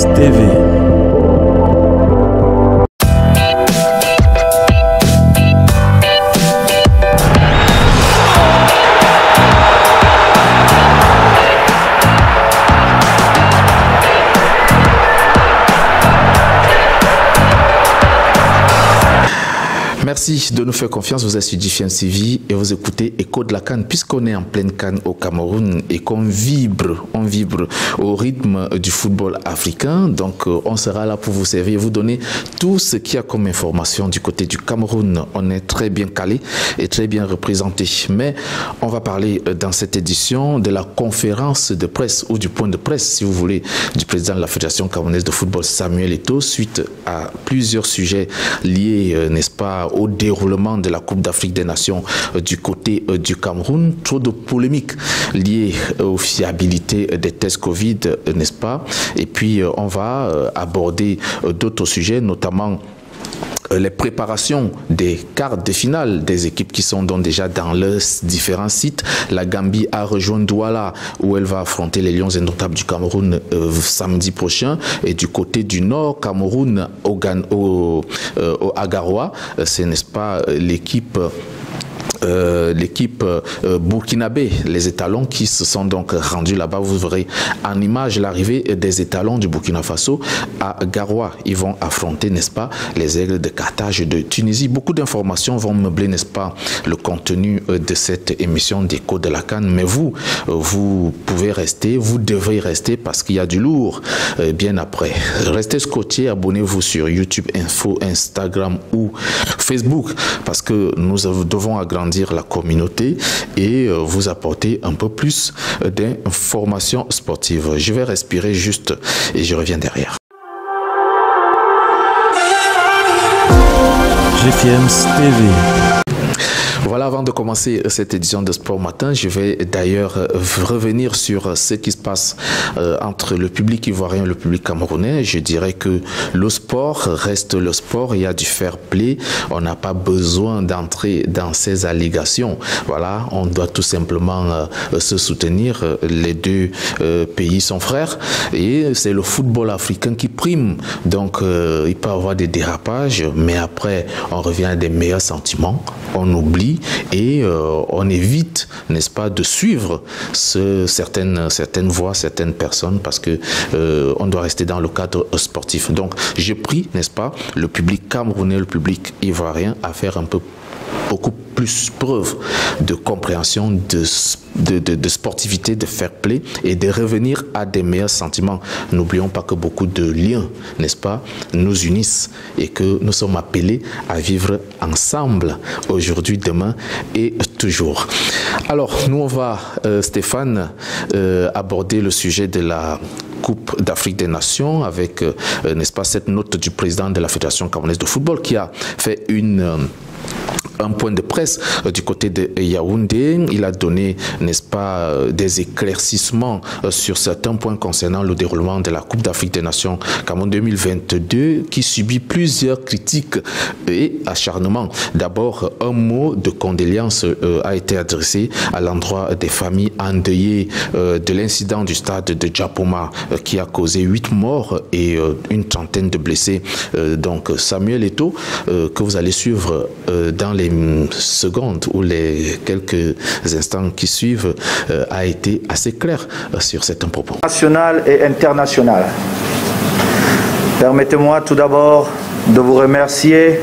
GFMS TV. Merci de nous faire confiance, vous êtes sur GFMS TV et vous écoutez Écho de la CAN, puisqu'on est en pleine CAN au Cameroun et qu'on vibre au rythme du football africain. Donc on sera là pour vous servir et vous donner tout ce qu'il y a comme information du côté du Cameroun. On est très bien calé et très bien représenté. Mais on va parler dans cette édition de la conférence de presse ou du point de presse, si vous voulez, du président de la Fédération camerounaise de football, Samuel Eto'o, suite à plusieurs sujets liés, n'est-ce pas, au déroulement de la Coupe d'Afrique des Nations du côté du Cameroun. Trop de polémiques liées aux fiabilités des tests Covid, n'est-ce pas? Et puis on va aborder d'autres sujets, notamment les préparations des quarts de finale des équipes qui sont donc déjà dans leurs différents sites. La Gambie a rejoint Douala où elle va affronter les Lions indomptables du Cameroun samedi prochain. Et du côté du Nord, Cameroun au Agaroua, c'est, n'est-ce pas, l'équipe burkinabé, les étalons qui se sont donc rendus là-bas. Vous verrez en image l'arrivée des étalons du Burkina Faso à Garoua. Ils vont affronter, n'est-ce pas, les Aigles de Carthage de Tunisie. Beaucoup d'informations vont meubler, n'est-ce pas, le contenu de cette émission d'Écho de la CAN. Mais vous pouvez rester, vous devrez rester parce qu'il y a du lourd bien après. Restez scotchés, abonnez-vous sur YouTube Info, Instagram ou Facebook parce que nous devons agrandir la communauté et vous apporter un peu plus d'informations sportives. Je vais respirer juste et je reviens derrière. GFMS TV. Voilà, avant de commencer cette édition de Sport Matin, je vais d'ailleurs revenir sur ce qui se passe entre le public ivoirien et le public camerounais. Je dirais que le sport reste le sport, il y a du fair play, on n'a pas besoin d'entrer dans ces allégations. Voilà, on doit tout simplement se soutenir, les deux pays sont frères et c'est le football africain qui prime. Donc il peut y avoir des dérapages, mais après on revient à des meilleurs sentiments, on oublie et on évite, n'est-ce pas, de suivre certaines voies, certaines personnes parce que on doit rester dans le cadre sportif. Donc j'ai pris, n'est-ce pas, le public camerounais, le public ivoirien à faire beaucoup plus preuve de compréhension, de sportivité, de fair play et de revenir à des meilleurs sentiments. N'oublions pas que beaucoup de liens, n'est-ce pas, nous unissent et que nous sommes appelés à vivre ensemble aujourd'hui, demain et toujours. Alors, nous on va, Stéphane, aborder le sujet de la Coupe d'Afrique des Nations avec, n'est-ce pas, cette note du président de la Fédération camerounaise de football qui a fait un point de presse du côté de Yaoundé. Il a donné, n'est-ce pas, des éclaircissements sur certains points concernant le déroulement de la Coupe d'Afrique des Nations Cameroun 2022 qui subit plusieurs critiques et acharnements. D'abord, un mot de condoléance a été adressé à l'endroit des familles endeuillées de l'incident du stade de Djapoma qui a causé 8 morts et une trentaine de blessés. Donc Samuel Eto'o, que vous allez suivre dans les secondes ou les quelques instants qui suivent, a été assez clair sur certains propos. National et international. Permettez-moi tout d'abord de vous remercier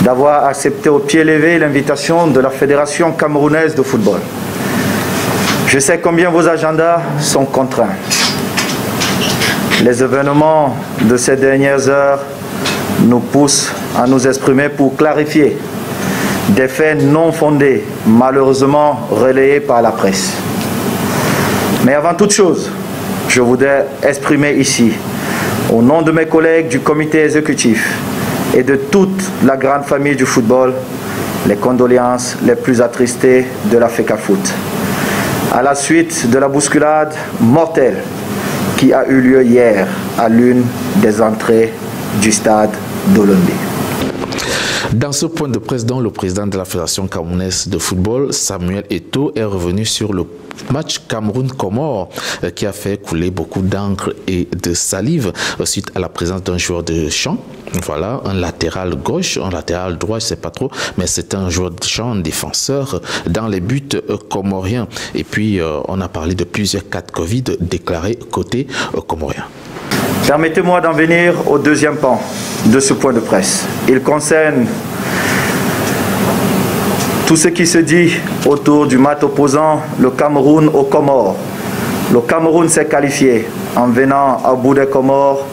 d'avoir accepté au pied levé l'invitation de la Fédération camerounaise de football. Je sais combien vos agendas sont contraints. Les événements de ces dernières heures nous poussent à nous exprimer pour clarifier des faits non fondés, malheureusement relayés par la presse. Mais avant toute chose, je voudrais exprimer ici, au nom de mes collègues du comité exécutif et de toute la grande famille du football, les condoléances les plus attristées de la FECAFOOT, à la suite de la bousculade mortelle qui a eu lieu hier à l'une des entrées du stade d'Olombe. Dans ce point de presse, dont le président de la Fédération camerounaise de football, Samuel Eto'o, est revenu sur le match Cameroun-Comores qui a fait couler beaucoup d'encre et de salive suite à la présence d'un joueur de champ. Voilà, un latéral gauche, un latéral droit, je ne sais pas trop, mais c'est un joueur de champ, un défenseur dans les buts comoriens. Et puis, on a parlé de plusieurs cas de Covid déclarés côté comorien. Permettez-moi d'en venir au deuxième pan de ce point de presse. Il concerne tout ce qui se dit autour du match opposant le Cameroun aux Comores. Le Cameroun s'est qualifié en venant au bout des Comores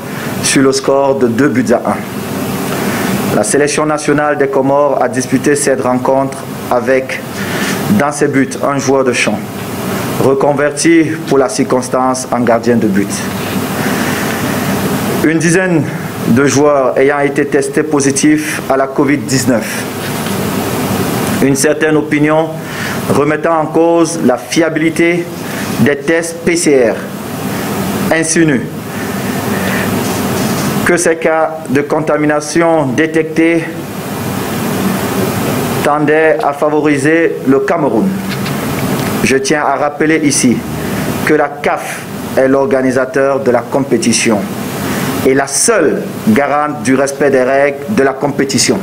sur le score de 2-1. La sélection nationale des Comores a disputé cette rencontre avec, dans ses buts, un joueur de champ, reconverti pour la circonstance en gardien de but. Une dizaine de joueurs ayant été testés positifs à la Covid-19. Une certaine opinion remettant en cause la fiabilité des tests PCR insinue que ces cas de contamination détectés tendaient à favoriser le Cameroun. Je tiens à rappeler ici que la CAF est l'organisateur de la compétition et la seule garante du respect des règles de la compétition.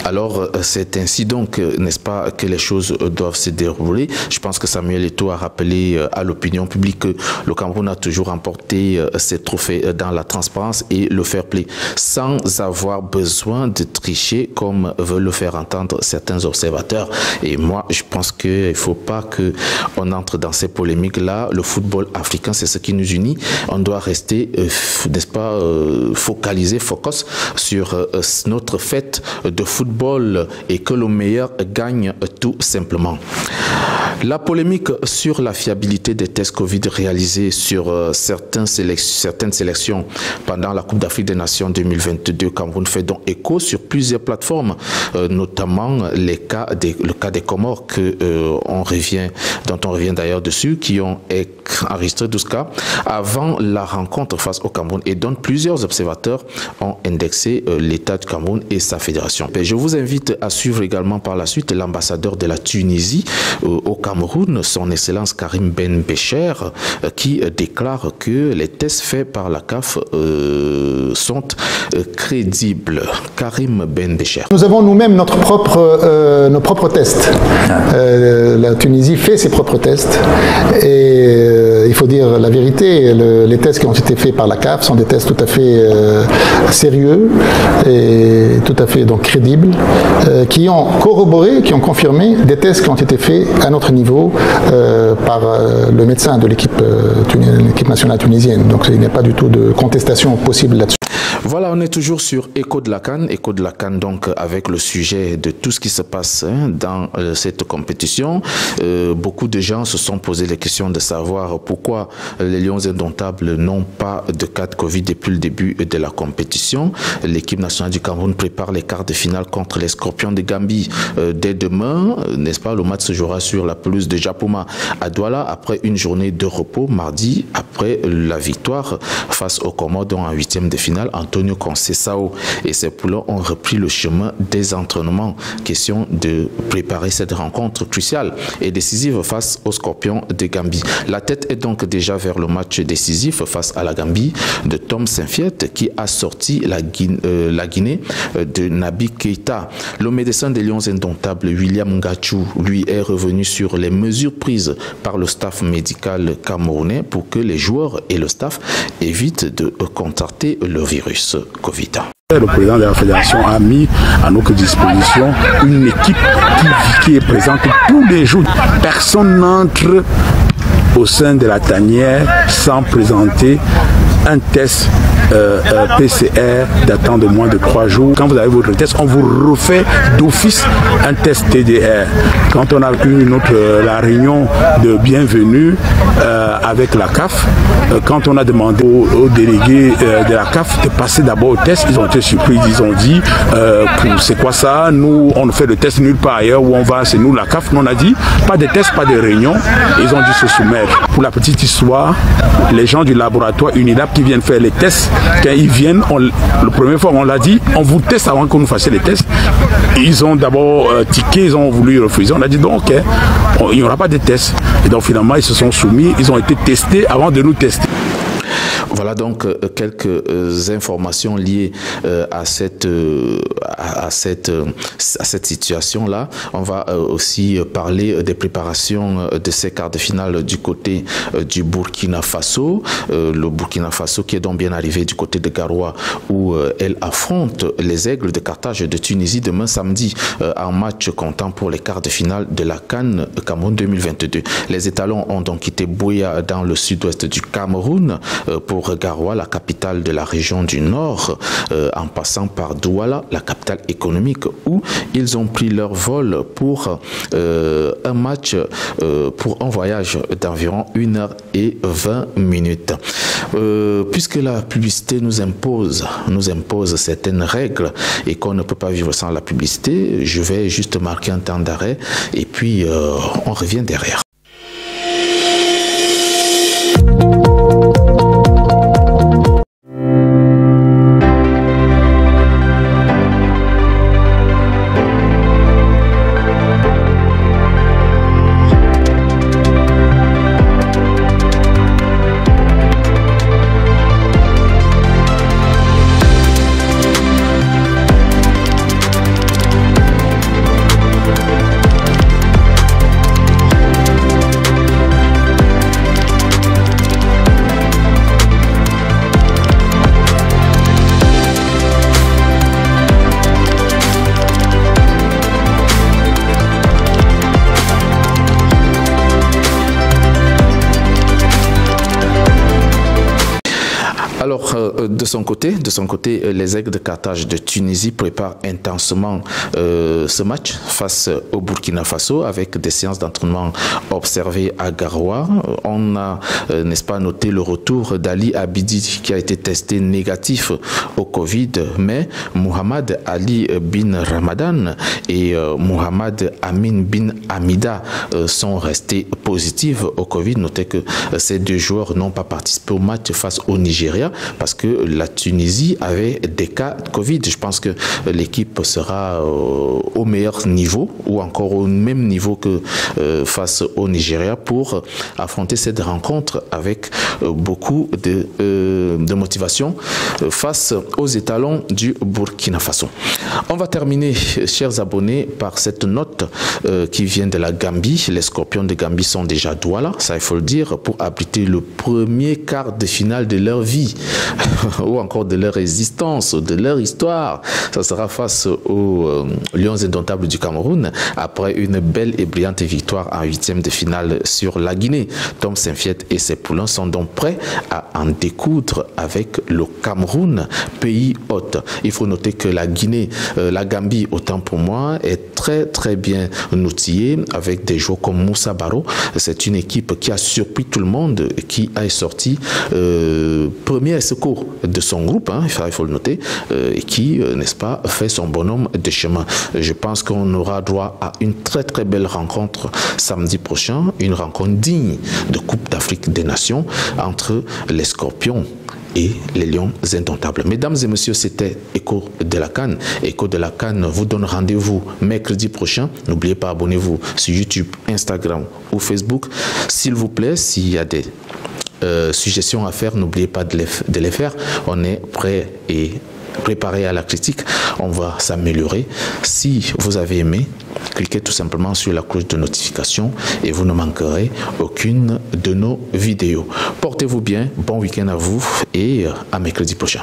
Alors, c'est ainsi donc, n'est-ce pas, que les choses doivent se dérouler. Je pense que Samuel Eto'o a rappelé à l'opinion publique que le Cameroun a toujours remporté ses trophées dans la transparence et le fair play, sans avoir besoin de tricher comme veulent le faire entendre certains observateurs. Et moi, je pense qu'il ne faut pas qu'on entre dans ces polémiques-là. Le football africain, c'est ce qui nous unit. On doit rester, n'est-ce pas, focus sur notre fête de football et que le meilleur gagne tout simplement. La polémique sur la fiabilité des tests Covid réalisés sur certaines sélections pendant la Coupe d'Afrique des Nations 2022 Cameroun fait donc écho sur plusieurs plateformes, notamment le cas des Comores dont on revient d'ailleurs dessus, qui ont enregistré 12 cas avant la rencontre face au Cameroun et dont plusieurs observateurs ont indexé l'État du Cameroun et sa fédération. Et je vous invite à suivre également par la suite l'ambassadeur de la Tunisie au Cameroun, son Excellence Karim Ben Bécher, qui déclare que les tests faits par la CAF sont crédibles. Karim Ben Bécher. Nous avons nous-mêmes nos propres tests. La Tunisie fait ses propres tests et il faut dire la vérité, les tests qui ont été faits par la CAF sont des tests tout à fait sérieux et tout à fait donc crédibles, qui ont corroboré, qui ont confirmé des tests qui ont été faits à notre niveau par le médecin de l'équipe nationale tunisienne. Donc il n'y a pas du tout de contestation possible là-dessus. Voilà, on est toujours sur Écho de la CAN. Écho de la CAN, donc, avec le sujet de tout ce qui se passe dans cette compétition. Beaucoup de gens se sont posé les questions de savoir pourquoi les Lions indomptables n'ont pas de cas de Covid depuis le début de la compétition. L'équipe nationale du Cameroun prépare les quarts de finale contre les Scorpions de Gambie dès demain. N'est-ce pas? Le match se jouera sur la pelouse de Japoma à Douala après une journée de repos mardi après la victoire face aux Comores, dont en huitième de finale, Antonio Conceição et ses poulons ont repris le chemin des entraînements. Question de préparer cette rencontre cruciale et décisive face aux Scorpions de Gambie. La tête est donc déjà vers le match décisif face à la Gambie de Tom Saintfiet qui a sorti la Guinée de Naby Keita. Le médecin des Lions indomptables, William Ngachou, lui est revenu sur les mesures prises par le staff médical camerounais pour que les joueurs et le staff évitent de contracter le virus Covid. Le président de la fédération a mis à notre disposition une équipe qui est présente tous les jours. Personne n'entre au sein de la tanière sans présenter un test PCR datant de moins de 3 jours. Quand vous avez votre test, on vous refait d'office un test TDR. Quand on a eu la réunion de bienvenue avec la CAF, quand on a demandé aux délégués de la CAF de passer d'abord au test, ils ont été surpris, ils ont dit c'est quoi ça? Nous, on fait le test nulle part ailleurs où on va, c'est nous la CAF. Nous, on a dit pas de test, pas de réunion. Ils ont dû se soumettre. Pour la petite histoire, les gens du laboratoire UNILAB qui viennent faire les tests, quand ils viennent, la première fois on l'a dit, on vous teste avant que nous fassions les tests. Ils ont d'abord tiqué, ils ont voulu refuser. On a dit donc ok, il n'y aura pas de tests. Et donc finalement ils se sont soumis, ils ont été testés avant de nous tester. Voilà donc quelques informations liées à cette situation-là. On va aussi parler des préparations de ces quarts de finale du côté du Burkina Faso. Le Burkina Faso qui est donc bien arrivé du côté de Garoua où elle affronte les Aigles de Carthage de Tunisie demain samedi en match comptant pour les quarts de finale de la CAN Cameroun 2022. Les étalons ont donc quitté Buea dans le sud-ouest du Cameroun pour Garoua, la capitale de la région du Nord, en passant par Douala, la capitale économique, où ils ont pris leur vol pour un match, pour un voyage d'environ 1h20. Puisque la publicité nous impose certaines règles et qu'on ne peut pas vivre sans la publicité, je vais juste marquer un temps d'arrêt et puis on revient derrière. Alors, de son côté, les Aigles de Carthage de Tunisie préparent intensement ce match face au Burkina Faso avec des séances d'entraînement observées à Garoua. On a, n'est-ce pas, noté le retour d'Ali Abidi qui a été testé négatif au Covid, mais Mohamed Ali bin Ramadan et Mohamed Amin bin Hamida sont restés positifs au Covid. Notez que ces deux joueurs n'ont pas participé au match face au Nigeria parce que la Tunisie avait des cas de Covid. Je pense que l'équipe sera au meilleur niveau ou encore au même niveau que face au Nigeria pour affronter cette rencontre avec beaucoup de motivation face aux étalons du Burkina Faso. On va terminer, chers abonnés, par cette note qui vient de la Gambie. Les Scorpions de Gambie sont déjà à Douala, ça il faut le dire, pour abriter le premier quart de finale de leur vie ou encore de leur existence, de leur histoire. Ça sera face aux Lions indomptables du Cameroun après une belle et brillante victoire en huitième de finale sur la Guinée. Tom Saint-Fiet et ses poulains sont donc prêts à en découdre avec le Cameroun, pays hôte. Il faut noter que la Gambie, autant pour moi, est très bien outillée avec des joueurs comme Moussa Baro. C'est une équipe qui a surpris tout le monde, qui a sorti premier secours de son groupe, hein, il faut le noter, et qui, n'est-ce pas, fait son bonhomme de chemin. Je pense qu'on aura droit à une très belle rencontre samedi prochain, une rencontre digne de Coupe d'Afrique des Nations entre les Scorpions et les Lions indomptables. Mesdames et messieurs, c'était Écho de la CAN. Écho de la CAN vous donne rendez-vous mercredi prochain. N'oubliez pas, abonnez-vous sur YouTube, Instagram ou Facebook. S'il vous plaît, s'il y a des suggestions à faire, n'oubliez pas de les faire. On est prêt et préparé à la critique. On va s'améliorer. Si vous avez aimé, cliquez tout simplement sur la cloche de notification et vous ne manquerez aucune de nos vidéos. Portez-vous bien, bon week-end à vous et à mercredi prochain.